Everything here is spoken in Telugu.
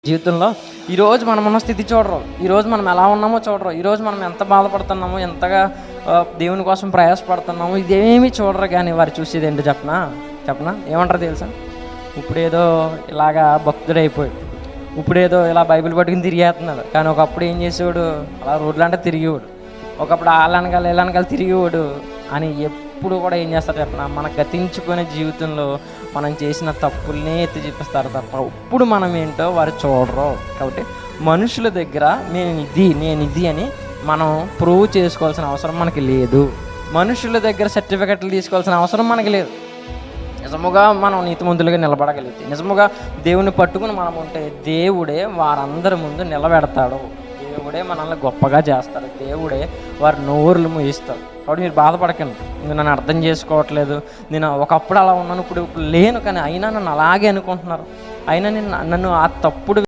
జీవితంలో ఈరోజు మనం ఉన్న స్థితి చూడరు, ఈరోజు మనం ఎలా ఉన్నామో చూడరు, ఈరోజు మనం ఎంత బాధపడుతున్నామో, ఎంతగా దేవుని కోసం ప్రయాసపడుతున్నామో ఇదేమీ చూడరు. కానీ వారు చూసేది ఏంటో చెప్పనా ఏమంటారు తెలుసా? ఇప్పుడేదో ఇలాగా భక్తుడైపోయాడు, ఇప్పుడేదో ఇలా బైబిల్ పట్టుకుని తిరిగేస్తున్నాడు. కానీ ఒకప్పుడు ఏం చేసేవాడు? అలా రోడ్లు అంటే తిరిగేవాడు, ఒకప్పుడు వాళ్ళనకాల తిరిగేవాడు అని ఎప్పుడు కూడా ఏం చేస్తారు చెప్పిన మన గతించుకునే జీవితంలో మనం చేసిన తప్పుల్నే ఎత్తి చూపిస్తారు తప్ప ఇప్పుడు మనం ఏంటో వారు చూడరు. కాబట్టి మనుషుల దగ్గర నేను ఇది అని మనం ప్రూవ్ చేసుకోవాల్సిన అవసరం మనకి లేదు. మనుషుల దగ్గర సర్టిఫికెట్లు తీసుకోవాల్సిన అవసరం మనకి లేదు. నిజముగా మనం నీతిమంతులుగా నిలబడగలిగితే, నిజముగా దేవుని పట్టుకుని మనం ఉంటే దేవుడే వారందరి ముందు నిలబెడతాడు, దేవుడే మనల్ని గొప్పగా చేస్తాడు, దేవుడే వారి నోరులు మూయిస్తాడు. కాబట్టి మీరు బాధపడకండి, మీరు నన్ను అర్థం చేసుకోవట్లేదు, నేను ఒకప్పుడు అలా ఉన్నాను ఇప్పుడు లేను, కానీ అయినా నన్ను అలాగే అనుకుంటున్నారు, అయినా నన్ను ఆ తప్పుడు